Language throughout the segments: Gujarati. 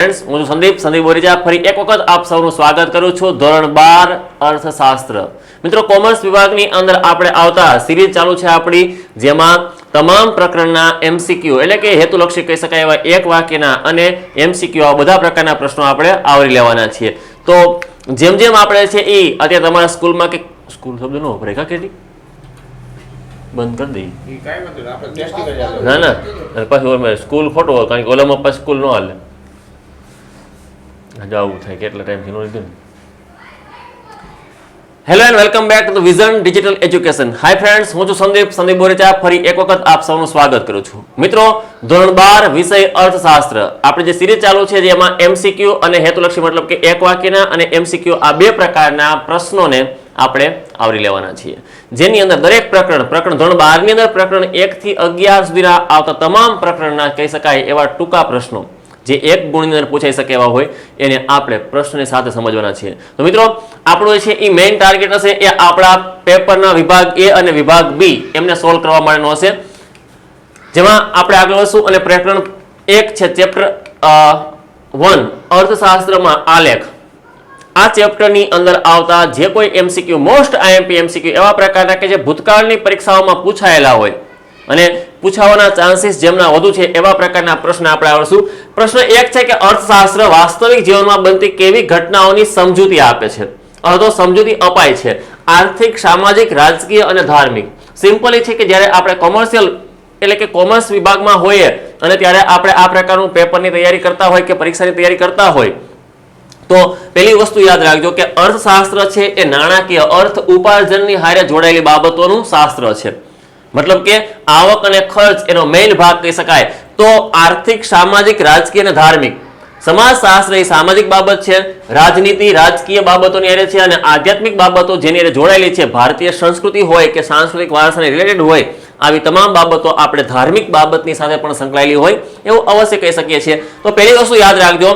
फ्रेंड्स હું સંદીપ બોરીજા ફરી એક વખત આપ સૌનું સ્વાગત કરું છું ધોરણ 12 અર્થશાસ્ત્ર। મિત્રો કોમર્સ વિભાગની અંદર આપણે આવતા સિરીઝ ચાલુ છે આપણી, જેમાં તમામ પ્રકરણના એમસીક્યુ એટલે કે હેતુલક્ષી કહી શકાય એવા એક વાક્યના અને એમસીક્યુ આ બધા પ્રકારના પ્રશ્નો આપણે આવરી લેવાના છીએ। તો જેમ જેમ આપણે છે એ અત્યારે તમારા સ્કૂલમાં કે સ્કૂલ શબ્દ નો વપરાય કા કેટલી બંધ કરી દઈ ઈ કાઈ નથી આપણે ટેસ્ટિંગ કરી ના ના પછી સ્કૂલ ખોટો કારણ કે ઓલામાં પછી સ્કૂલ નો હાલે જાવું થાય કેટલા ટાઈમથી નો લીધું। Hello and welcome back to the Vision Digital Education. Hi friends, હું છું સંદીપ બોરીચા ફરી એક વખત આપ સૌનું સ્વાગત કરું છું। મિત્રો ધોરણ 12 વિષય અર્થશાસ્ત્ર આપણે જે સિરીઝ ચાલુ છે જેમાં એમસીક્યુ અને હેતુલક્ષી મતલબ કે એક વાક્યના અને એમસીક્યુ આ બે પ્રકારના પ્રશ્નોને આપણે આવરી લેવાના છીએ, જેની અંદર દરેક પ્રકરણ ધોરણ 12 ની અંદર પ્રકરણ 1 થી 11 સુધીના આવતા તમામ પ્રકરણના કહી શકાય એવા ટૂંકા પ્રશ્નો જે એક ગુણની અંદર પૂછાઈ શકે એવા હોય એને આપણે પ્રશ્નની સાથે સમજવાના છીએ। તો મિત્રો આપણો છે એ મેઇન ટાર્ગેટ હશે એ આપણા પેપરના વિભાગ એ અને વિભાગ બી એમને સોલ્વ કરવા માટેનો હશે, જેમાં આપણે આગળ વધશું અને પ્રકરણ 1 છે ચેપ્ટર 1 અર્થશાસ્ત્રમાં આલેખ। આ ચેપ્ટરની અંદર આવતા જે કોઈ એમસીક્યુ મોસ્ટ આઈએમપી એમસીક્યુ એવા પ્રકારના કે જે ભૂતકાળની પરીક્ષાઓમાં પૂછાયેલા હોય અને પૂછાવાના ચાન્સીસ જેમના વધુ છે એવા પ્રકારના પ્રશ્ન આપણે આવડશું। પ્રશ્ન 1 છે કે અર્થશાસ્ત્ર વાસ્તવિક જીવનમાં બનતી કેવી ઘટનાઓની સમજૂતી આપે છે અથવા સમજૂતી અપાય છે, આર્થિક, સામાજિક, રાજકીય અને ધાર્મિક। સિમ્પલી છે કે જ્યારે આપણે કોમર્શિયલ એટલે કે કોમર્સ વિભાગમાં હોઈએ અને ત્યારે આપણે આ પ્રકારનું પેપરની તૈયારી કરતા હોય કે પરીક્ષાની તૈયારી કરતા હોય તો પહેલી વસ્તુ યાદ રાખજો કે અર્થશાસ્ત્ર છે એ નાણાકીય અર્થ ઉપાર્જનની હારે જોડાયેલી બાબતોનું શાસ્ત્ર છે। મતલબ કે આવક અને ખર્ચ એનો મેઇન ભાગ કહી શકાય। તો આર્થિક, સામાજિક, રાજકીય અને ધાર્મિક સમાજશાસ્ત્ર એ સામાજિક બાબત છે, રાજનીતિ રાજકીય બાબતોની હારે છે અને આધ્યાત્મિક બાબતો જેની હારે જોડાયેલી છે, ભારતીય સંસ્કૃતિ હોય કે સાંસ્કૃતિક વારસાને રિલેટેડ હોય આવી તમામ બાબતો આપણે ધાર્મિક બાબતની સાથે પણ સંકળાયેલી હોય એવું અવશ્ય કહી શકીએ છીએ। તો પહેલી વસ્તુ યાદ રાખજો,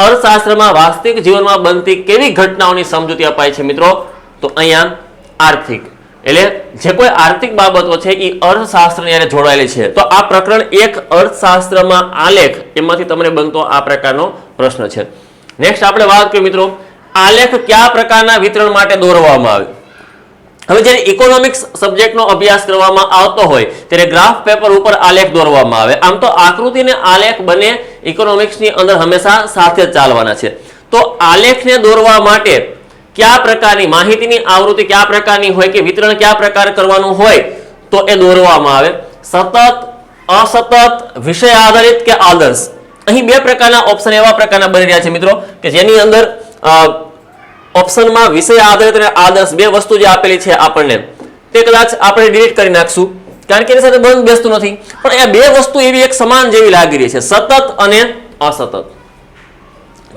અર્થશાસ્ત્રમાં વાસ્તવિક જીવનમાં બનતી કેવી ઘટનાઓની સમજૂતી અપાય છે મિત્રો? તો અહીંયા આર્થિક એટલે જે કોઈ આર્થિક બાબતો છે એ અર્થશાસ્ત્રની હારે જોડાયેલી છે। તો આ પ્રકરણ 1 અર્થશાસ્ત્રમાં આલેખ એમાંથી તમને બનતો આ પ્રકારનો પ્રશ્ન છે। નેક્સ્ટ આપણે વાત કરીએ મિત્રો, આલેખ કયા પ્રકારના વિતરણ માટે દોરવામાં આવે? હવે જ્યારે ઇકોનોમિક્સ સબ્જેક્ટનો અભ્યાસ કરવામાં આવતો હોય ત્યારે ગ્રાફ પેપર ઉપર આલેખ દોરવામાં આવે। આમ તો આકૃતિ અને આલેખ બંને ઇકોનોમિક્સની અંદર હંમેશા સાથે જ ચાલવાના છે। તો આલેખને દોરવા માટે કયા પ્રકારની માહિતીની આવૃત્તિ કયા પ્રકારની હોય કે વિતરણ કયા પ્રકાર કરવાનું હોય તો એ દોરવામાં આવે? સતત, અસતત, વિષય આધારિત કે આદર્શ? અહીં બે પ્રકારના ઓપ્શન એવા પ્રકારના બની રહ્યા છે મિત્રો કે જેની અંદર ઓપ્શનમાં વિષય આધારિત અને આદર્શ બે વસ્તુ જે આપેલી છે આપણને તે કદાચ આપણે ડિલીટ કરી નાખશું કારણ કે એની સાથે બંધ બેસતું નથી, પણ એ બે વસ્તુ એવી એક સમાન જેવી લાગી રહી છે, સતત અને અસતત।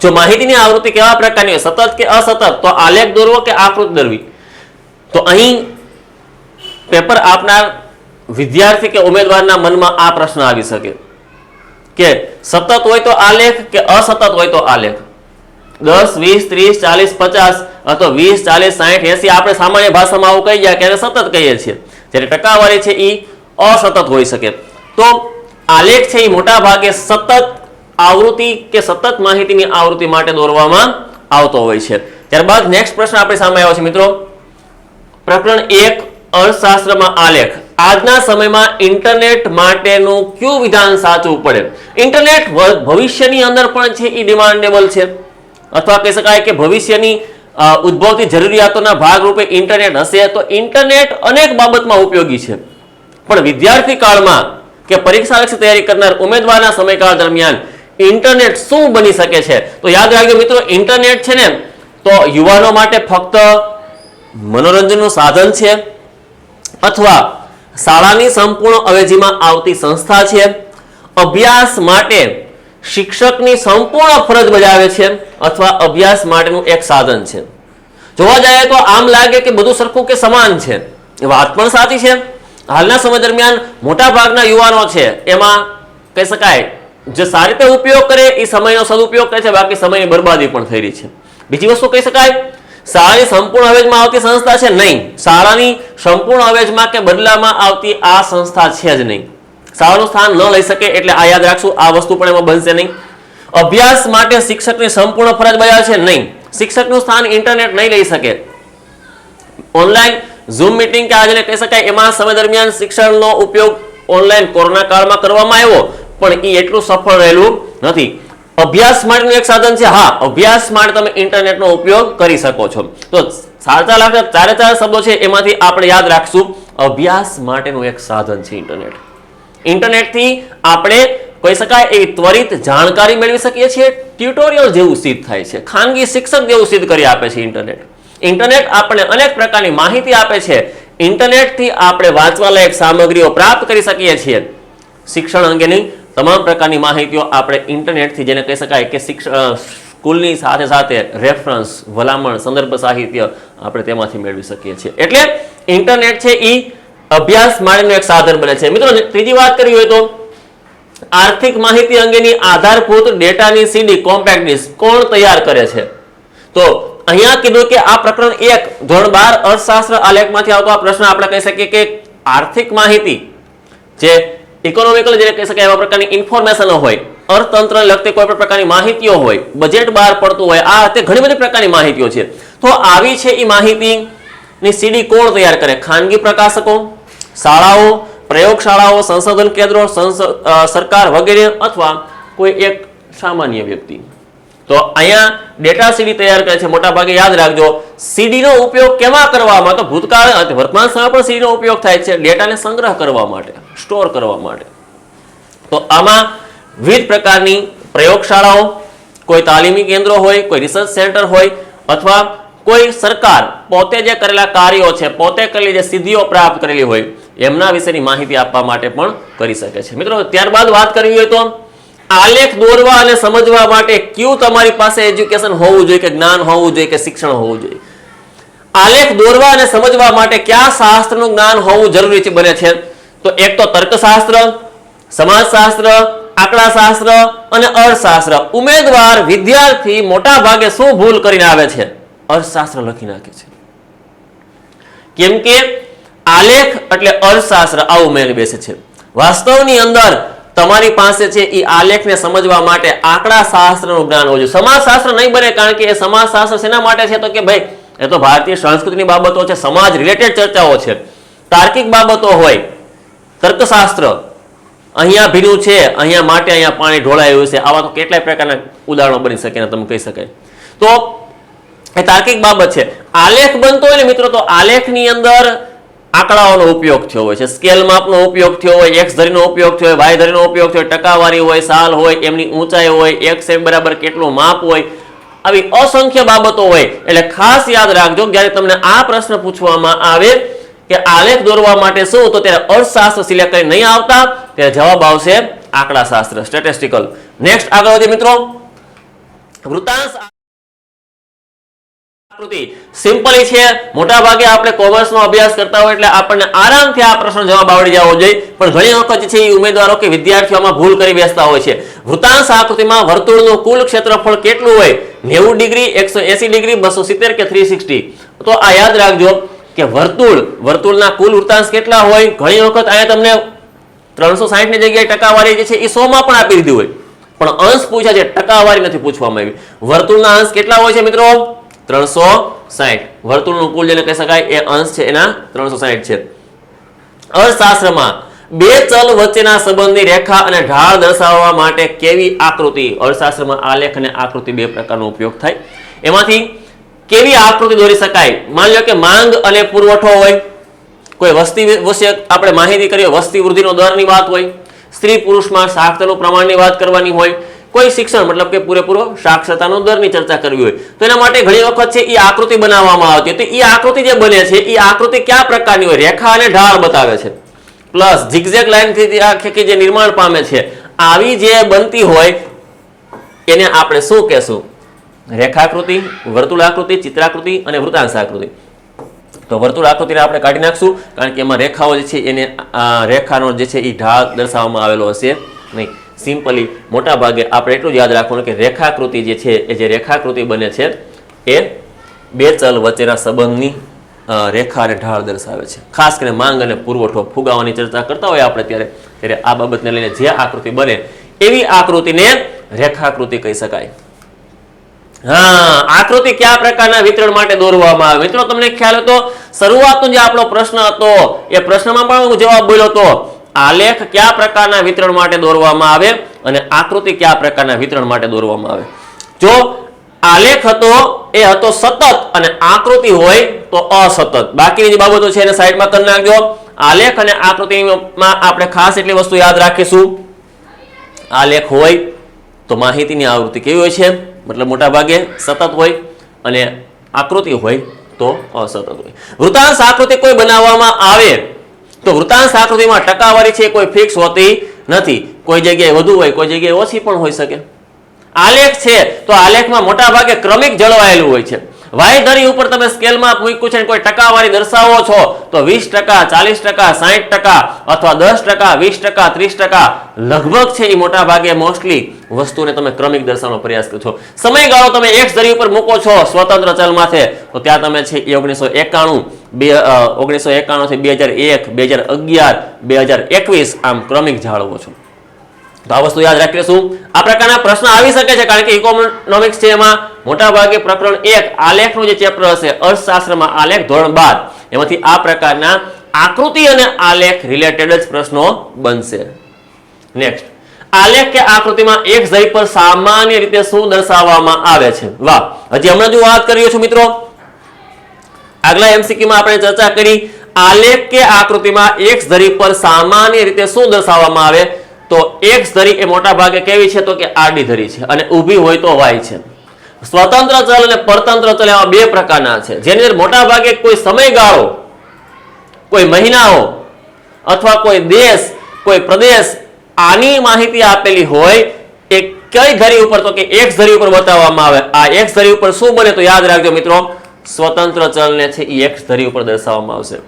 જો માહિતીની આવૃત્તિ કેવા પ્રકારની હોય, સતત કે અસતત, તો આલેખ દોરવો કે આકૃતિ દોરવી? તો અહીં પેપર આપનાર વિદ્યાર્થી કે ઉમેદવારના મનમાં આ પ્રશ્ન આવી શકે કે સતત હોય તો આલેખ કે અસતત હોય તો આલેખ? 10, 20, 30, 40, 50 અથવા 20, 40, 60, 80 આપણે સામાન્ય ભાષામાં આવું કહી ગયા કે એને સતત કહીએ છીએ, જ્યારે ટકાવારી છે એ અસતત હોઈ શકે। તો આલેખ છે એ મોટા ભાગે સતત આવૃત્તિ કે સતત માહિતીની આવૃત્તિ માટે દોરવામાં આવતો હોય છે। ત્યારબાદ નેક્સ્ટ પ્રશ્ન આપણી સામે આવ્યો છે મિત્રો, પ્રકરણ 1 અર્થશાસ્ત્રમાં આલેખ। આજના સમયમાં ઇન્ટરનેટ માટેનું કયું વિધાન સાચું પડે? ઇન્ટરનેટ ભવિષ્યની અંદર પણ છે એ ડિમાન્ડેબલ છે અથવા કહી શકાય કે ભવિષ્યની ઉદ્ભવતી જરૂરિયાતોના ભાગરૂપે ઇન્ટરનેટ હશે તો ઇન્ટરનેટ અનેક બાબતમાં ઉપયોગી છે, પણ વિદ્યાર્થી કાળમાં કે પરીક્ષાલક્ષી તૈયારી કરનાર ઉમેદવારના સમયગાળા દરમિયાન ઇન્ટરનેટ શું બની શકે છે? તો યાદ રાખજો મિત્રો, ઇન્ટરનેટ છે ને તો યુવાનો માટે ફક્ત મનોરંજનનું સાધન છે અથવા શાળાની સંપૂર્ણ અવેજીમાં આવતી સંસ્થા છે, અભ્યાસ માટે શિક્ષકની સંપૂર્ણ ફરજ બજાવે છે અથવા અભ્યાસ માટેનું એક સાધન છે। જોવા જાય તો આમ લાગે કે બધું સરખું કે સમાન છે, એ વાત પણ સાચી છે। હાલના સમય દરમિયાન મોટા ભાગના યુવાનો છે એમાં કહી શકાય જે સારી રીતે ઉપયોગ કરે એ સમયનો સદુપયોગ કરે છે, બાકી સમયની બરબાદી પણ થઈ રહી છે। બીજી વસ્તુ કહી શકાય શાળાની સંપૂર્ણ અવેજમાં આવતી સંસ્થા છે નહીં, શાળાની સંપૂર્ણ અવેજમાં કે બદલામાં આવતી આ સંસ્થા છે જ નહીં, શાળાનું સ્થાન ન લઈ શકે, એટલે આ યાદ રાખશું, આ વસ્તુ પણ એમાં બનશે નહીં। અભ્યાસ માટે શિક્ષકની સંપૂર્ણ ફરજ બજાવે છે? નહીં. શિક્ષકનું સ્થાન ઇન્ટરનેટ નહીં લઈ શકે. ઓનલાઈન ઝૂમ મીટિંગ કે આજે કહી શકાય એમાં સમય દરમિયાન શિક્ષણનો ઉપયોગ ઓનલાઈન કોરોના કાળમાં કરવામાં આવ્યો, પણ એ એટલું સફળ રહેલું નથી. અભ્યાસ માટેનું એક સાધન છે. હા, અભ્યાસ માટે તમે ઇન્ટરનેટનો ઉપયોગ કરી શકો છો. તો સાચા લાગતા ચારે ચાર શબ્દો છે એમાંથી આપણે યાદ રાખશું અભ્યાસ માટેનું એક સાધન છે ઇન્ટરનેટ. ઇન્ટરનેટથી આપણે કહી શકાય એવી ત્વરિત જાણકારી મેળવી શકીએ છીએ. ટ્યુટોરિયલ જેવું સિદ્ધ થાય છે, ખાનગી શિક્ષક જેવું સિદ્ધ કરી આપે છે ઇન્ટરનેટ. ઇન્ટરનેટ આપણને અનેક પ્રકારની માહિતી આપે છે. ઇન્ટરનેટથી આપણે વાંચવાલાયક સામગ્રીઓ પ્રાપ્ત કરી શકીએ છીએ. શિક્ષણ અંગેની તમામ પ્રકારની માહિતીઓ આપણે ઇન્ટરનેટથી, જેને કહી શકાય કે સ્કૂલની સાથે સાથે રેફરન્સ, ભલામણ, સંદર્ભ સાહિત્ય આપણે તેમાંથી મેળવી શકીએ છીએ. એટલે ઇન્ટરનેટ છે એ અભ્યાસ માટેનું એક સાધન બને છે. મિત્રો, ત્રીજી વાત કરવી હોય તો આર્થિક માહિતી અંગેની આધારભૂત ડેટાની સીડી કોમ્પેક્ટ ડિસ્ક કોણ તૈયાર કરે છે? તો અહીંયા કીધું કે આ પ્રકરણ 1 ધોરણ 12 અર્થશાસ્ત્ર આલેખમાંથી આવતો આ પ્રશ્ન આપણે કહી શકીએ કે આર્થિક માહિતી જે ઇકોનોમિકલ જેને કહી શકાય એવા પ્રકારની ઇન્ફોર્મેશન હોય, અર્થતંત્રને લગતી કોઈ પણ પ્રકારની માહિતીઓ હોય, બજેટ બહાર પડતું હોય, આ તે ઘણી બધી પ્રકારની માહિતીઓ છે. તો આવી છે એ માહિતીની સીડી કોણ તૈયાર કરે? ખાનગી પ્રકાશકો, શાળાઓ, પ્રયોગશાળાઓ, સંશોધન કેન્દ્રો, સરકાર વગેરે, અથવા કોઈ એક સામાન્ય વ્યક્તિ. તો અહીંયા ડેટા સીડી તૈયાર કરે છે. મોટા ભાગે યાદ રાખજો, સીડીનો ઉપયોગ કેમાં કરવામાં? તો ભૂતકાળ અને વર્તમાન સમયમાં પણ સીડીનો ઉપયોગ થાય છે ડેટાને સંગ્રહ કરવા માટે, સ્ટોર કરવા માટે. તો આમાં વિવિધ પ્રકારની પ્રયોગશાળાઓ, કોઈ તાલીમી કેન્દ્રો હોય, કોઈ રિસર્ચ સેન્ટર હોય, અથવા કોઈ સરકાર પોતે જે કરેલા કાર્યો છે, પોતે કરેલી જે સિદ્ધિઓ પ્રાપ્ત કરેલી હોય એમના વિશેની માહિતી આપવા માટે પણ કરી શકે છે. મિત્રો, ત્યારબાદ વાત કરવી હોય તો આલેખ દોરવા અને સમજવા માટે કયું તમારી પાસે એજ્યુકેશન હોવું જોઈએ, કે જ્ઞાન હોવું જોઈએ, કે શિક્ષણ હોવું જોઈએ? આલેખ દોરવા અને સમજવા માટે કયા શાસ્ત્રનું જ્ઞાન હોવું જરૂરી બને છે? તો એક તો તર્કશાસ્ત્ર, સમાજશાસ્ત્ર, આંકડાશાસ્ત્ર અને અર્થશાસ્ત્ર. ઉમેદવાર વિદ્યાર્થી મોટા ભાગે શું ભૂલ કરીને આવે છે? અર્થશાસ્ત્ર લખી નાખે છે. કેમ કે આલેખ એટલે અર્થશાસ્ત્ર આવું મેળ બેસે છે. વાસ્તવની અંદર તમારી પાસે છે એ આલેખને સમજવા માટે આંકડાશાસ્ત્રનું જ્ઞાન હોવું જોઈએ. સમાજશાસ્ત્ર નહીં બને, કારણ કે એ સમાજશાસ્ત્ર શેના માટે છે? તો કે ભાઈ એ તો ભારતીય સંસ્કૃતિની બાબતો છે, સમાજ રિલેટેડ ચર્ચાઓ છે. તાર્કિક બાબતો હોય, તર્કશાસ્ત્ર, અહીંયા ભીનું છે, અહીંયા માટે અહીંયા પાણી ઢોળાયું છે, આવા તો કેટલાય પ્રકારના ઉદાહરણો બની શકે ને તમે કહી શકાય. તો એ તાર્કિક બાબત છે. આલેખ બનતો હોય ને મિત્રો, તો આલેખની અંદર આંકડાઓનો ઉપયોગ થયો હોય છે, સ્કેલ માપનો ઉપયોગ થયો હોય, એક્સ ધરીનો ઉપયોગ થયો હોય, વાય ધરીનો ઉપયોગ થયો હોય, ટકાવારી હોય, સાલ હોય, એમની ઊંચાઈ હોય, એક સેમ બરાબર કેટલું માપ હોય, આવી અસંખ્ય બાબતો હોય. એટલે ખાસ યાદ રાખજો, જ્યારે તમને આ પ્રશ્ન પૂછવામાં આવે કે આલેખ દોરવા માટે શું, તો ત્યારે અર્થશાસ્ત્ર સિલેક્ટ કરી નહીં આવતા, ત્યારે જવાબ આવશે આંકડાશાસ્ત્ર, સ્ટેટિસ્ટિકલ. નેક્સ્ટ આગળ વધીએ મિત્રો. વૃત્તાંશ સિમ્પલી છે. મોટા ભાગે આપણે કોમર્સનો અભ્યાસ કરતા હોય એટલે આપણને આરામથી આ પ્રશ્ન જવાબ આવડી જવો જોઈએ, પણ ઘણી વખત છે એ ઉમેદવારો કે વિદ્યાર્થીઓમાં ભૂલ કરી બેસતા હોય છે. વૃત્તાંશ આકૃતિમાં વર્તુળનું કુલ ક્ષેત્રફળ કેટલું હોય? 90 ડિગ્રી, 180 ડિગ્રી, 270 કે 360? તો આ યાદ રાખજો કે વર્તુળના કુલ વૃત્તાંશ કેટલા હોય? ઘણી વખત અહીંયા તમને 360 ની જગ્યાએ ટકાવારી જે છે એ 100 માં પણ આપી દીધી હોય, પણ અંશ પૂછ્યા છે, ટકાવારી નથી પૂછવામાં આવી. વર્તુળના અંશ કેટલા હોય છે મિત્રો? 360. વર્તુળનું કુલ જેને કહી શકાય એ અંશ છે એના 360 છે. અર્થશાસ્ત્રમાં બે ચલ વચ્ચેના સંબંધની રેખા અને ઢાળ દર્શાવવા માટે કેવી આકૃતિ? અર્થશાસ્ત્રમાં આલેખ અને આકૃતિ બે પ્રકારનો ઉપયોગ થાય. એમાંથી કેવી આકૃતિ દોરી શકાય? માની લો કે માંગ અને પુરવઠો હોય, કોઈ વસ્તી વિશે આપણે માહિતી કરીએ, વસ્તી વૃદ્ધિનો દરની વાત હોય, સ્ત્રી પુરુષમાં સાક્ષરતાનું પ્રમાણની વાત કરવાની હોય, કોઈ શિક્ષણ મતલબ કે પૂરેપૂરો સાક્ષરતાનો દરની ચર્ચા કરવી હોય, તો એના માટે ઘણી વખત છે એ આકૃતિ બનાવવામાં આવતી. તો એ આકૃતિ જે બને છે એ આકૃતિ કયા પ્રકારની હોય? રેખા અને ઢાળ બતાવે છે, પ્લસ ઝિગઝેગ લાઈનથી આખી જે નિર્માણ પામે છે, આવી જે બનતી હોય એને આપણે શું કહેશું? રેખાકૃતિ, વર્તુળાકૃતિ, ચિત્રાકૃતિ અને વૃત્તાંશ આકૃતિ. તો વર્તુળ આકૃતિને આપણે કાઢી નાખશું, કારણ કે એમાં રેખાઓ જે છે એને રેખાનો જે છે એ ઢાળ દર્શાવવામાં આવેલો હશે નહીં. સિમ્પલી મોટા ભાગે આપણે એટલું જ યાદ રાખવાનું કે રેખાકૃતિ જે છે એ જે રેખાકૃતિ બને છે એ બે ચલ વચ્ચેના સંબંધની રેખા અને ઢાળ દર્શાવે છે. ખાસ કરીને માંગ અને પુરવઠો, ફુગાવાની ચર્ચા કરતા હોય આપણે ત્યારે આ બાબતને લઈને જે આકૃતિ બને એવી આકૃતિને રેખાકૃતિ કહી શકાય. હા, આકૃતિ કયા પ્રકારના વિતરણ માટે દોરવામાં આવે? મિત્રો તમને ખ્યાલ હતો શરૂઆતનો જે આપણો પ્રશ્ન હતો એ પ્રશ્નમાં પણ હું જવાબ બોલ્યો હતો. આલેખ કયા પ્રકારના વિતરણ માટે દોરવામાં આવે અને આકૃતિ કયા પ્રકારના વિતરણ માટે દોરવામાં આવે. જો આલેખ હતો એ હતો સતત અને આકૃતિ હોય તો અસતત. બાકીની જે બાબતો છે એને સાઈડમાં કરી નાખજો. આલેખ અને આકૃતિમાં આપણે ખાસ એટલી વસ્તુ યાદ રાખીશું. આલેખ હોય તો માહિતીની આવૃત્તિ કેવી હોય છે? મતલબ મોટા ભાગે સતત હોય અને આકૃતિ હોય તો અસતત હોય. વૃત્તાંશ આકૃતિ કોઈ બનાવવામાં આવે તો વૃત્તાંશ આકૃતિમાં ટકાવારી છે કોઈ ફિક્સ હોતી નથી. કોઈ જગ્યાએ વધુ હોય, કોઈ જગ્યાએ ઓછી પણ હોઈ શકે. આલેખ છે તો આલેખમાં મોટા ભાગે ક્રમિક જળવાયેલું હોય છે. વાયધરી ઉપર તમે સ્કેલમાં મૂક્યું છે કોઈ ટકાવારી દર્શાવો છો તો 20%, 40%, 60% અથવા 10%, 20%, 30% લગભગ છે એ મોટા ભાગે મોસ્ટલી વસ્તુને તમે ક્રમિક દર્શાવવાનો પ્રયાસ કરો છો. સમયગાળો તમે x ધરી ઉપર મૂકો છો સ્વતંત્ર ચલ માથે તો ત્યાં તમે છે એ 1991 થી 2001, 2011, 2021 આમ ક્રમિક જાળવો છો. તો આ વસ્તુ યાદ રાખીશું. આ પ્રકારના પ્રશ્ન આવી શકે છે કારણ કે ઇકોનોમિક્સ છે એમાં મોટા ભાગે પ્રકરણ 1 આલેખનું જે ચેપ્ટર હશે અર્થશાસ્ત્રમાં આલેખ ધોરણ 12 એમાંથી આ પ્રકારના આકૃતિ અને આલેખ રિલેટેડ જ પ્રશ્નો બનશે. નેક્સ્ટ, આલેખ કે આકૃતિમાં એક ધરી પર સામાન્ય રીતે શું દર્શાવવામાં આવે છે? વાહ, હજી હમણાં જ વાત કરી છું મિત્રો. આગલા MCQ માં આપણે ચર્ચા કરી આલેખ કે આકૃતિમાં એક ધરી પર સામાન્ય રીતે શું દર્શાવવામાં આવે તો x ધરી એ મોટા ભાગે કેવી છે તો કે આડી ધરી છે અને ઊભી હોય તો y છે. સ્વતંત્ર ચલ અને પરતંત્ર ચલ એવા બે પ્રકારના છે જેની અંદર મોટા ભાગે કોઈ સમયગાળો, કોઈ મહિનાઓ અથવા કોઈ દેશ, કોઈ પ્રદેશ આની માહિતી આપેલી હોય એ કઈ ધરી ઉપર તો કે x ધરી ઉપર બતાવવામાં આવે. આ x ધરી ઉપર શું બને તો યાદ રાખજો મિત્રો, સ્વતંત્ર ચલને છે એ x ધરી ઉપર દર્શાવવામાં આવશે.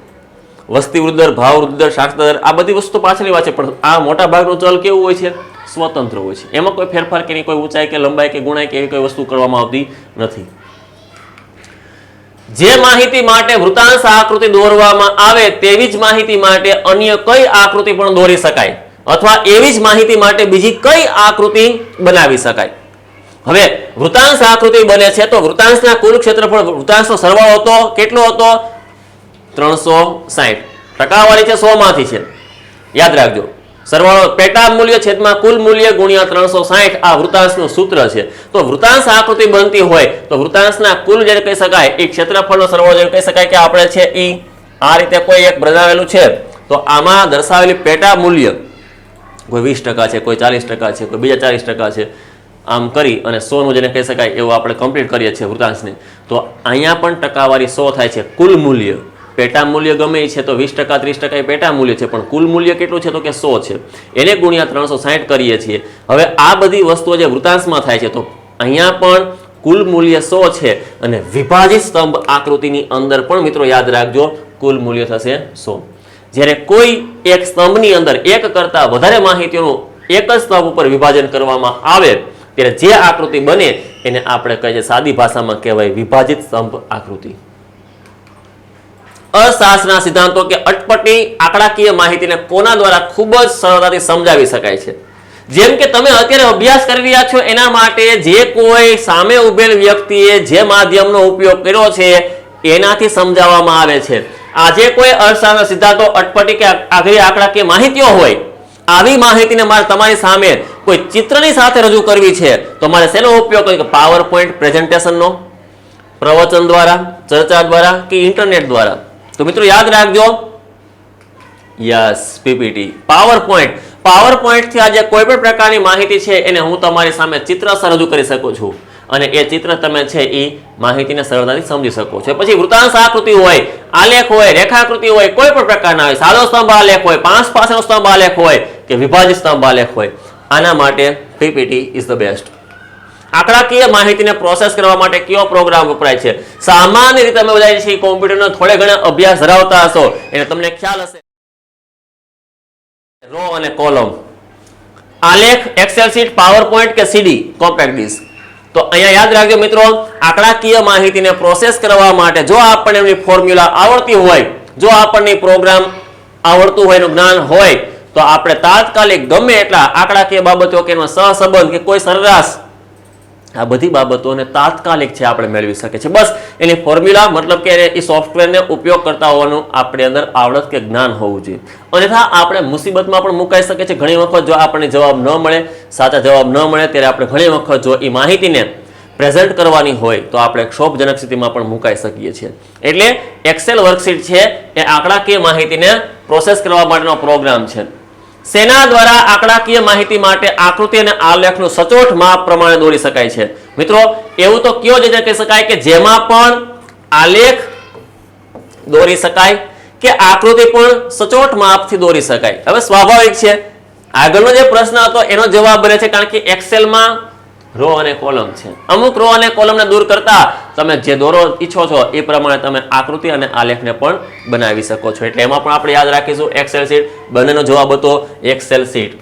વસ્તી વૃદ્ધિ દર, ભાવ વૃદ્ધિ દર, સાક્ષરતા દર આ બધી વસ્તુ પાછળની વાત છે પણ આ મોટા ભાગનું ચલ કેવું હોય છે? સ્વતંત્ર હોય છે. એમાં કોઈ ફેરફાર કે કોઈ ઊંચાઈ કે લંબાઈ કે ગુણાઈ કે એવી કોઈ વસ્તુ કરવામાં આવતી નથી. જે માહિતી માટે વૃત્તાંશ આકૃતિ દોરવામાં આવે તેવી જ માહિતી માટે અન્ય કઈ આકૃતિ પણ દોરી શકાય અથવા એવી જ માહિતી માટે બીજી કઈ આકૃતિ બનાવી શકાય. હવે વૃત્તાંશ આકૃતિ બને છે તો વૃત્તાંશના કુલ ક્ષેત્રફળ વૃત્તાંશનો સરવાળો હતો કેટલો હતો? 360. ટકાવારી છે 100 માંથી છે. યાદ રાખજો, સરવાળો પેટા મૂલ્ય છેદમાં કુલ મૂલ્ય ગુણ્યા 360 આ વૃત્તાંશનું સૂત્ર છે. તો વૃત્તાંશ આકૃતિ બનતી હોય તો વૃત્તાંશના કુલ જે કહી શકાય એ ક્ષેત્રફળનો સરવાળો જે કહી શકાય કે આપણે છે એ આ રીતે કોઈ એક બનાવેલું છે તો આમાં દર્શાવેલી પેટા મૂલ્ય કોઈ 20% છે, કોઈ 40% છે, કોઈ બીજા 40% છે. આમ કરી અને 100 નું જેને કહી શકાય એવું આપણે કમ્પ્લીટ કરીએ છીએ વૃત્તાંશને. તો અહીંયા પણ ટકાવારી 100 થાય છે. કુલ મૂલ્ય પેટા મૂલ્ય ગમે છે તો 20%, 30% એ પેટા મૂલ્ય છે પણ કુલ મૂલ્ય કેટલું છે તો કે 100 છે. એને ગુણ્યા 360 કરીએ છીએ. હવે આ બધી વસ્તુઓ જે વૃત્તાંશમાં થાય છે તો અહીંયા પણ કુલ મૂલ્ય 100 છે અને વિભાજિત સ્તંભ આકૃતિની અંદર પણ મિત્રો યાદ રાખજો કુલ મૂલ્ય થશે 100. જ્યારે કોઈ એક સ્તંભની અંદર એક કરતા વધારે માહિતીઓનું એક જ સ્તંભ ઉપર વિભાજન કરવામાં આવે ત્યારે જે આકૃતિ બને એને આપણે કહીએ સાદી ભાષામાં કહેવાય વિભાજિત સ્તંભ આકૃતિ. અર્થશાસ્ત્રના સિદ્ધાંતો કે અટપટી આંકડાકીય માહિતીને કોના દ્વારા ખૂબ જ સરળતાથી સમજાવી શકાય છે. જેમ કે તમે અત્યારે અભ્યાસ કરી રહ્યા છો એના માટે જે કોઈ સામે ઉભેલ વ્યક્તિએ જે માધ્યમનો ઉપયોગ કર્યો છે એનાથી સમજાવવામાં આવે છે. આજે કોઈ અર્થશાસ્ત્રના સિદ્ધાંતો અટપટી કે આઘરી આંકડાકીય માહિતીઓ હોય આવી માહિતીને મારે તમારી સામે કોઈ ચિત્રની સાથે રજૂ કરવી છે તો મારે શેનો ઉપયોગ કરવો? પાવર પોઈન્ટ પ્રેઝન્ટેશનનો, પ્રવચન દ્વારા, ચર્ચા દ્વારા કે ઇન્ટરનેટ દ્વારા. તો મિત્રો યાદ રાખજો, યસ પીપીટી, પાવર પોઈન્ટ થી આજે કોઈ પણ પ્રકારની માહિતી છે એને હું તમારી સામે ચિત્ર રજૂ કરી શકું છું અને એ ચિત્ર તમે છે એ માહિતીને સરળતાથી સમજી શકો છો. પછી વૃત્તાંશ આકૃતિ હોય, આલેખ હોય, રેખાકૃતિ હોય, કોઈ પણ પ્રકારના હોય, સાદો સ્તંભ આલેખ હોય, 5 પાસેનો સ્તંભ આલેખ હોય કે વિભાજિત સ્તંભ આલેખ હોય, આના માટે પીપીટી ઇઝ ધ બેસ્ટ. આંકડાકીય માહિતીને પ્રોસેસ કરવા માટે કયો પ્રોગ્રામ વપરાય છે? સામાન્ય રીતે તમે બધા છે કોમ્પ્યુટરનો થોડે ઘણા અભ્યાસ ધરાવતા હશો એટલે તમને ખ્યાલ હશે. રો અને કોલમ, આલેખ, એક્સેલ શીટ, પાવર પોઈન્ટ કે સીડી કોમ્પેક્ટ ડિસ્ક. તો અહીંયા યાદ રાખજો મિત્રો, આંકડાકીય માહિતીને પ્રોસેસ કરવા માટે જો આપણને એની ફોર્મ્યુલા આવડતી હોય, જો આપણને પ્રોગ્રામ આવડતું હોય, એનું જ્ઞાન હોય તો આપણે તાત્કાલિક ગમે એટલા આંકડાકીય બાબતો કે એનો સહસંબંધ કે કોઈ સરેરાશ આ બધી બાબતોને તાત્કાલિક છે આપણે મેળવી શકીએ છીએ. બસ એની ફોર્મ્યુલા મતલબ કે એ સોફ્ટવેરને ઉપયોગ કરતા હોવાનું આપણી અંદર આવડત કે જ્ઞાન હોવું જોઈએ. અન્યથા આપણે મુસીબતમાં પણ મુકાઈ શકીએ છીએ. ઘણી વખત જો આપણને જવાબ ન મળે, સાચા જવાબ ન મળે, ત્યારે આપણે ઘણી વખત જો એ માહિતીને પ્રેઝન્ટ કરવાની હોય તો આપણે ક્ષોભજનક સ્થિતિમાં પણ મુકાઈ શકીએ છીએ. એટલે એક્સેલ વર્કશીટ છે એ આંકડાકીય માહિતીને પ્રોસેસ કરવા માટેનો પ્રોગ્રામ છે. સેના દ્વારા આંકડાકીય માહિતી માટે આકૃતિ અને આલેખનું સચોટ માપ પ્રમાણે દોરી શકાય છે. મિત્રો એવું તો કયો જ કહી શકાય કે જેમાં પણ આલેખ દોરી શકાય કે આકૃતિ પણ સચોટ માપથી દોરી શકાય. હવે સ્વાભાવિક છે આગળનો જે પ્રશ્ન હતો એનો જવાબ બને છે કારણ કે એક્સેલમાં રો અને કોલમ છે. અમુક રો અને કોલમને દૂર કરતા તમે જે દોરો ઈચ્છો છો એ પ્રમાણે તમે આકૃતિ અને આલેખને પણ બનાવી શકો છો. એટલે એમાં પણ આપણે યાદ રાખીશું એક્સેલ શીટ. બંનેનો જવાબ હતો એક્સેલ શીટ.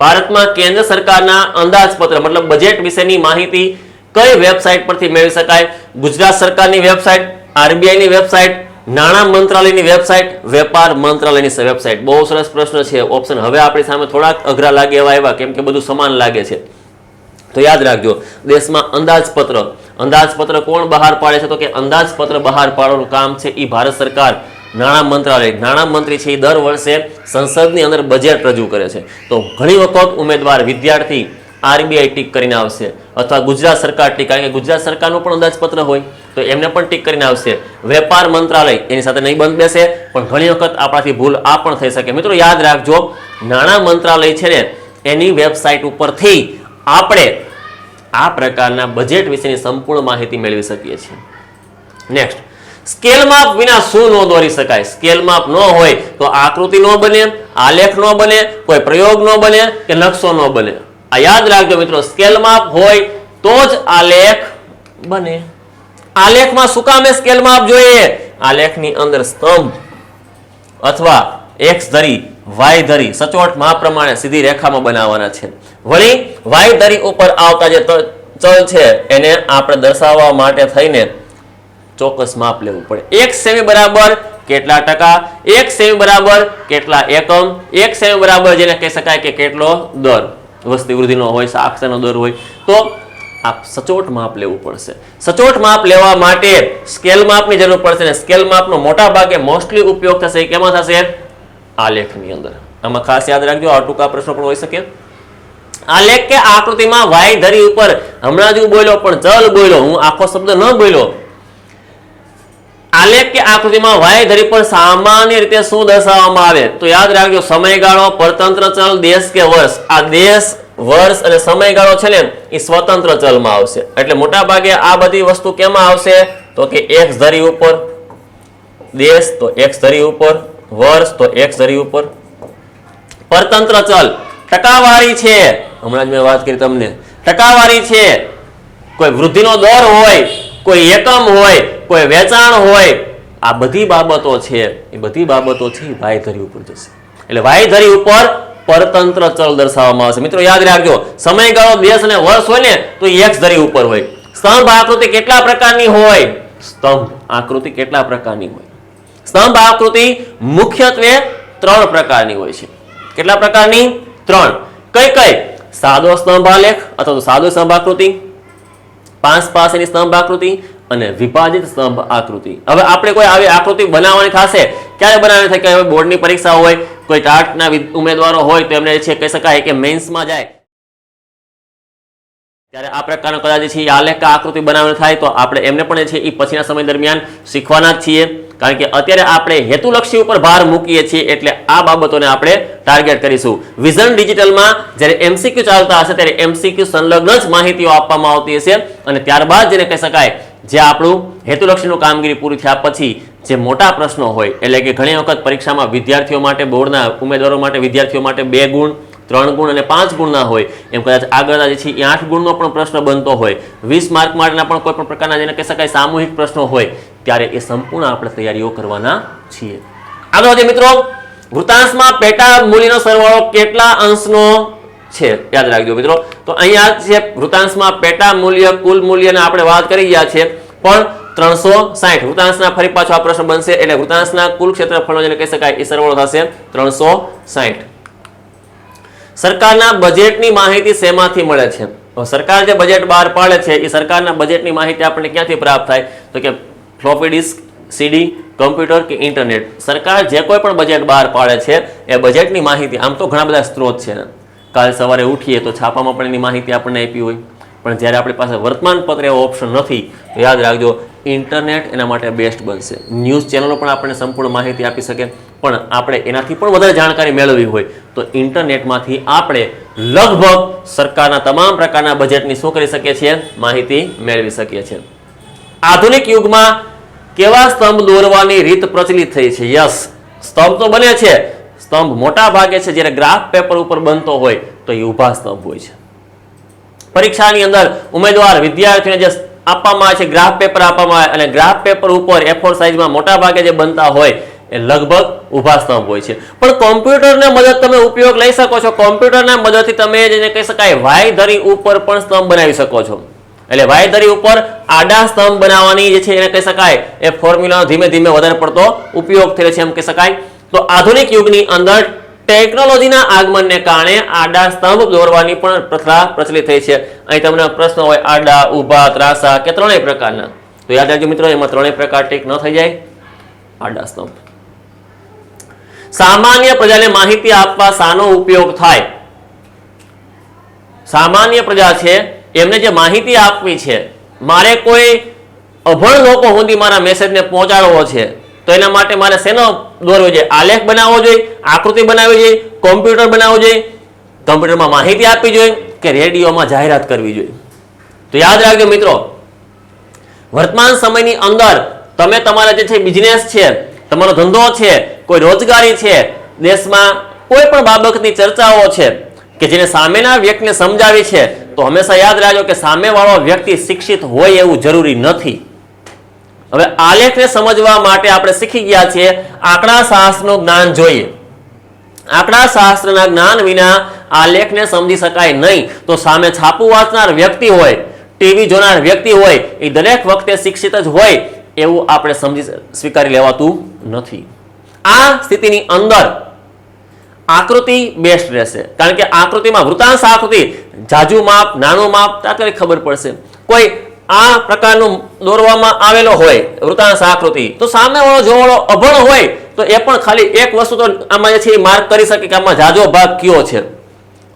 ભારતમાં કેન્દ્ર સરકારના અંદાજપત્ર મતલબ બજેટ વિશેની માહિતી કઈ વેબસાઇટ પરથી મેળવી શકાય? ગુજરાત સરકારની વેબસાઇટ, આરબીઆઈની વેબસાઇટ, નાણાં મંત્રાલયની વેબસાઇટ, વેપાર મંત્રાલયની વેબસાઇટ. બહુ સરસ પ્રશ્ન છે. ઓપ્શન હવે આપણી સામે થોડાક અઘરા લાગે એવા આવ્યા કેમ કે બધું સમાન લાગે છે. તો યાદ રાખજો દેશમાં અંદાજપત્ર કોણ બહાર પાડે છે? તો કે અંદાજપત્ર બહાર પાડવાનું કામ છે એ ભારત સરકાર નાણાં મંત્રાલય, નાણાં મંત્રી છે એ દર વર્ષે સંસદની અંદર બજેટ રજૂ કરે છે. તો ઘણી વખત ઉમેદવાર વિદ્યાર્થી આરબીઆઈ ટીક કરીને આવશે અથવા ગુજરાત સરકાર ટીક, કારણ કે ગુજરાત સરકારનું પણ અંદાજપત્ર હોય તો એમને પણ ટીક કરીને આવશે. વેપાર મંત્રાલય એની સાથે નહીં બંધ બેસે પણ ઘણી વખત આપણાથી ભૂલ આ પણ થઈ શકે. મિત્રો યાદ રાખજો નાણાં મંત્રાલય છે ને એની વેબસાઇટ ઉપરથી આપણે આ પ્રકારના બજેટ વિશેની સંપૂર્ણ માહિતી મેળવી શકીએ છીએ. નેક્સ્ટ, સ્કેલ માપ વિના શું ન દોરી શકાય? સ્કેલ માપ ન હોય તો આકૃતિ ન બને, આલેખ ન બને, કોઈ પ્રયોગ ન બને કે નકશો ન બને. આ યાદ રાખજો મિત્રો, સ્કેલ માપ હોય તો જ આલેખ બને. આલેખમાં શું કામે સ્કેલ માપ જોઈએ? આલેખની અંદર સ્તંભ અથવા એક્સ ધરી, વાય ધરી સચોટ માપ પ્રમાણે સીધી રેખામાં બનાવવાના છે. વળી વાય ધરી ઉપર આવતા જે ચલ છે એને આપણે દર્શાવવા માટે થઈને ચોક્કસ માપ લેવું પડે. 1 સેમી બરાબર કેટલા ટકા, 1 સેમી બરાબર કેટલા એકમ, 1 સેમી બરાબર જેને કહી શકાય કે કેટલો દર, વસ્તી વૃદ્ધિનો હોય, સાક્ષરનો દર હોય, તો આ સચોટ માપ લેવું પડશે. સચોટ માપ લેવા માટે સ્કેલ માપની જરૂર પડશે ને સ્કેલ માપનો મોટા ભાગે મોસ્ટલી ઉપયોગ થશે કેમાં થશે? આલેખની અંદર. આમાં ખાસ યાદ રાખજો આ ટૂંકા પ્રશ્નો પણ હોઈ શકે. આલેખ કે આકૃતિમાં વાય ધરી ઉપર હમણાં જ હું બોલ્યો પણ ચલ બોલ્યો, હું આખો શબ્દ ન બોલ્યો. આલેખ કે આકૃતિમાં વાય ધરી પર સામાન્ય રીતે શું દર્શાવવામાં આવે? તો યાદ રાખજો સમયગાળો, પરતંત્ર ચલ, દેશ કે વર્ષ. આ દેશ, વર્ષ અને સમયગાળો છે ને એ સ્વતંત્ર ચલમાં આવશે. એટલે મોટા ભાગે આ બધી વસ્તુ કેમાં આવશે? તો કે એક્સ ધરી ઉપર, દેશ તો એક્સ ધરી ઉપર, વર્ષ તો એક્સ ધરી ઉપર. પરતંત્ર ચલ ટકાવારી છે, હમણાં જ મેં વાત કરી તમને, ટકાવારી છે. કોઈ વૃદ્ધિનો દર હોય, કોઈ એકમ હોય, કોઈ વેચાણ હોય, આ બધી બાબતો છે એ બધી બાબતો છે વાય ધરી ઉપર જશે. એટલે વાય ધરી ઉપર પરતંત્ર ચલ દર્શાવવામાં આવશે. મિત્રો યાદ રાખજો સમયગાળો, દેશ અને વર્ષ હોય ને તો એક્સ ધરી ઉપર હોય. સ્તંભ આકૃતિ કેટલા પ્રકારની હોય? સ્તંભ આકૃતિ કેટલા પ્રકારની હોય? સ્તંભ આકૃતિ મુખ્યત્વે 3 પ્રકારની હોય છે. કેટલા પ્રકારની? 3. કઈ કઈ? સાદો સ્તંભ આલેખ અથવા તો સાદો સ્તંભ આકૃતિ, 5 પાસેની સ્તંભ આકૃતિ અને વિભાજિત સ્તંભ આકૃતિ. હવે આપણે કોઈ આવી આકૃતિ બનાવવાની થશે ક્યારે બનાવવાની થાય? કે હવે બોર્ડની પરીક્ષા હોય, કોઈ ટાટના ઉમેદવારો હોય તો એમને છે કહી શકાય કે મેન્સમાં જાય ત્યારે આ પ્રકારનો કદાચ છે આલેખ આકૃતિ બનાવવાની થાય તો આપણે એમને પણ છે એ પછીના સમય દરમિયાન શીખવાના જ છીએ. કારણ કે અત્યારે આપણે હેતુલક્ષી ઉપર ભાર મૂકીએ છીએ એટલે આ બાબતોને આપણે ટાર્ગેટ કરીશું. વિઝન ડિજિટલમાં જ્યારે એમસીક્યુ ચાલતા હશે ત્યારે એમસીક્યુ સંલગ્ન જ માહિતીઓ આપવામાં આવતી હશે અને ત્યારબાદ જેને કહી શકાય જે આપણું હેતુલક્ષીનું કામગીરી પૂરી થયા પછી જે મોટા પ્રશ્નો હોય એટલે કે ઘણી વખત પરીક્ષામાં વિદ્યાર્થીઓ માટે, બોર્ડના ઉમેદવારો માટે, વિદ્યાર્થીઓ માટે 2 ગુણ, 3 ગુણ અને 5 ગુણના હોય એમ કદાચ આગળના જે છે એ 8 ગુણનો પણ પ્રશ્ન બનતો હોય, 20 માર્ક માટેના પણ કોઈ પણ પ્રકારના જેને કહી શકાય સામૂહિક પ્રશ્નો હોય ત્યારે એ સંપૂર્ણ આપણે તૈયારીઓ કરવાના છીએ. આગળ વધીએ મિત્રો, વૃતાંશમાં પેટા મૂલ્યનો સરવાળો કેટલા અંશનો છે? યાદ રાખજો મિત્રો. તો અહીંયા છે વૃતાંશમાં પેટા મૂલ્ય, કુલ મૂલ્યને આપણે વાત કરી ગયા છે પણ 360 વૃતાંશના ફરી પાછો આ પ્રશ્ન બનશે એટલે વૃતાંશના કુલ ક્ષેત્રફળનો જેને કહી શકાય એ સરવાળો થશે 360. સરકારના બજેટની માહિતી શેમાંથી મળે છે? સરકાર જે બજેટ બહાર પાડે છે એ સરકારના બજેટની માહિતી આપણને ક્યાંથી પ્રાપ્ત થાય? તો કે ફ્લોપી ડિસ્ક, સીડી, કમ્પ્યુટર કે ઇન્ટરનેટ. સરકાર જે કોઈ પણ બજેટ બહાર પાડે છે એ બજેટની માહિતી, આમ તો ઘણા બધા સ્ત્રોત છે. કાલે સવારે ઉઠીએ તો છાપામાં પણ એની માહિતી આપણને આપી હોય, પણ જ્યારે આપણી પાસે વર્તમાન પત્ર એવો ઓપ્શન નથી તો યાદ રાખજો ઇન્ટરનેટ એના માટે બેસ્ટ બનશે. ન્યૂઝ ચેનલો પણ આપણને સંપૂર્ણ માહિતી આપી શકે, પણ આપણે એનાથી પણ વધારે જાણકારી મેળવવી હોય તો ઇન્ટરનેટમાંથી આપણે લગભગ સરકારના તમામ પ્રકારના બજેટની શું કરી શકીએ છીએ? માહિતી મેળવી શકીએ છીએ. આધુનિક યુગમાં કેવા સ્તંભ દોરવાની રીત પ્રચલિત થઈ છે? યસ, સ્તંભ તો બને છે. સ્તંભ મોટા ભાગે છે જ્યારે ગ્રાફ પેપર ઉપર બનતો હોય તો એ ઊભા સ્તંભ હોય છે. પરીક્ષાની અંદર ઉમેદવાર વિદ્યાર્થીઓને જે આપવામાં આવે છે ગ્રાફ પેપર આપવામાં આવે, અને ગ્રાફ પેપર ઉપર A4 સાઇઝમાં મોટા ભાગે જે બનતા હોય એ લગભગ ઊભા સ્તંભ હોય છે. પણ કોમ્પ્યુટરની મદદ તમે ઉપયોગ લઈ શકો છો. કોમ્પ્યુટરના મદદથી તમે જેને કહી શકાય વાય ધરી ઉપર પણ સ્તંભ બનાવી શકો છો. એટલે વાય ધરી ઉપર આડા સ્તંભ બનાવવાની જે છે એને કહી શકાય એ ફોર્મ્યુલાનો ધીમે ધીમે વધારે પડતો ઉપયોગ થયો છે એમ કહી શકાય. તો આધુનિક યુગની અંદર ટેકનોલોજીના આગમનને કારણે આડા સ્તંભ દોરવાની પણ પ્રથા પ્રચલિત થઈ છે. અહીં તમને પ્રશ્ન હોય આડા, ઊભા, ત્રાંસા કે ત્રણેય પ્રકારના, તો યાદ રાખજો મિત્રો એમાં ત્રણેય પ્રકાર ટીક ન થઈ જાય. આડા સ્તંભ. સામાન્ય પ્રજાને માહિતી આપવા શાનો ઉપયોગ થાય? સામાન્ય પ્રજા છે એમને જે માહિતી આપવી છે, મારે કોઈ અભણ લોકો સુધી મારા મેસેજને પહોંચાડવો છે તો એના માટે મારે શેનો દોરવો જોઈએ? આલેખ બનાવવો જોઈએ, આકૃતિ બનાવવી જોઈએ, કોમ્પ્યુટર બનાવવું જોઈએ, કમ્પ્યુટરમાં માહિતી આપવી જોઈએ કે રેડિયોમાં જાહેરાત કરવી જોઈએ? તો યાદ રાખજો મિત્રો, વર્તમાન સમયની અંદર તમે તમારા જે છે બિઝનેસ છે, તમારો ધંધો છે, કોઈ રોજગારી છે, દેશમાં કોઈ પણ બાબતની ચર્ચાઓ છે કે જેને સામેના વ્યક્તિને સમજાવી છે, તો હંમેશા યાદ રાખજો કે સામેવાળો વ્યક્તિ શિક્ષિત હોય એવું જરૂરી નથી. હવે આલેખને સમજવા માટે આપણે શીખી ગયા છીએ આંકડા શાસ્ત્રનું જ્ઞાન જોઈએ. આંકડા શાસ્ત્રના જ્ઞાન વિના આલેખને સમજી શકાય નહીં. તો સામે છાપું વાંચનાર વ્યક્તિ હોય, ટીવી જોનાર વ્યક્તિ હોય, એ દરેક વખતે શિક્ષિત જ હોય એવું આપણે સ્વીકારી લેવાતું નથી. આ સ્થિતિની અંદર આકૃતિ બેસ્ટ રહેશે, કારણ કે આકૃતિમાં વૃત્તાંશ આકૃતિ, જાજુ માપ, નાનું માપ તાત્કાલિક ખબર પડશે. કોઈ આ પ્રકારનું દોરવામાં આવેલો હોય વૃત્તાંશ આકૃતિ, તો સામેવાળો જોવાળો અભણ હોય તો એ પણ ખાલી એક વસ્તુ તો આમાં જે છે એ માર્ક કરી શકે કે આમાં જાજો ભાગ કયો છે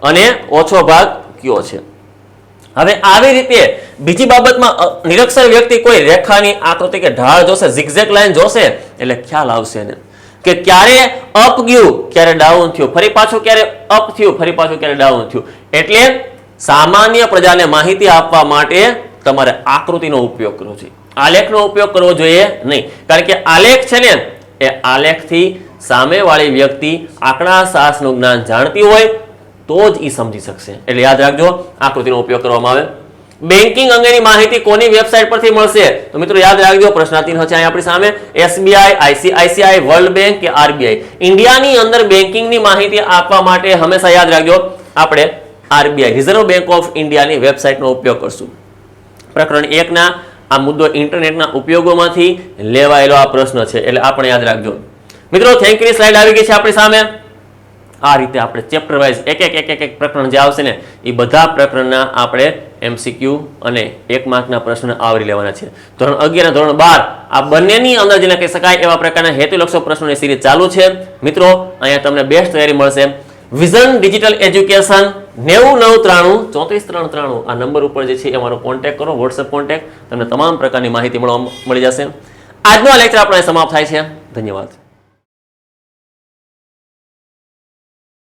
અને ઓછો ભાગ કયો છે. હવે આવી રીતે બીજી બાબતમાં નિરક્ષર વ્યક્તિ કોઈ રેખાની આકૃતિ કે ઢાળ જોશે, ઝિગઝેગ લાઈન જોશે એટલે ખ્યાલ આવશે ને કે ક્યારે અપ ગયું, ક્યારે ડાઉન થયું, ફરી પાછું ક્યારે અપ થયું, ફરી પાછું ક્યારે ડાઉન થયું. એટલે સામાન્ય પ્રજાને માહિતી આપવા માટે તમારે આકૃતિનો ઉપયોગ કરવો જોઈએ, આલેખનો ઉપયોગ કરવો જોઈએ નહીં. કારણ કે આલેખ છે ને એ આલેખથી સામેવાળી વ્યક્તિ આંકડા શાસ્ત્રનું જ્ઞાન જાણતી હોય તો જ એ સમજી શકશે. એટલે યાદ રાખજો આકૃતિનો ઉપયોગ કરવામાં આવે. બેન્કિંગ અંગેની માહિતી કોની વેબસાઇટ પરથી મળશે? તો મિત્રો યાદ રાખજો પ્રશ્નાર્થી છે આપણી સામે એસબીઆઈ, આઈસીઆઈસીઆઈ, વર્લ્ડ બેંક કે આરબીઆઈ. ઇન્ડિયાની અંદર બેન્કિંગની માહિતી આપવા માટે હંમેશા યાદ રાખજો આપણે આરબીઆઈ, રિઝર્વ બેંક ઓફ ઇન્ડિયાની વેબસાઇટનો ઉપયોગ કરશું. પ્રકરણ 1 ના આ મુદ્દો ઇન્ટરનેટના ઉપયોગોમાંથી લેવાયેલો આ પ્રશ્ન છે, એટલે આપણે યાદ રાખજો. મિત્રો થેન્ક યુની સ્લાઇડ આવી ગઈ છે આપણી સામે. આ રીતે આપણે ચેપ્ટર વાઇઝ એક પ્રકરણ જે આવશે ને એ બધા પ્રકરણના આપણે MCQ અને 1 માર્કના પ્રશ્ન આવરી લેવાના છે. ધોરણ 11 અને ધોરણ 12 આ બંનેની અંદર જેને કહી શકાય એવા પ્રકારના હેતુલક્ષી પ્રશ્નોની સિરીઝ ચાલુ છે. મિત્રો અહીંયા તમને બેસ્ટ તૈયારી મળશે. વિઝન ડિજિટલ એજ્યુકેશન 9993343393 આ નંબર ઉપર જે છે એ અમારો કોન્ટેક્ટ કરો, વોટ્સએપ કોન્ટેક્ટ, તમને તમામ પ્રકારની માહિતી મળી જશે. આજનો લેક્ચર આપણે સમાપ્ત થાય છે. ધન્યવાદ.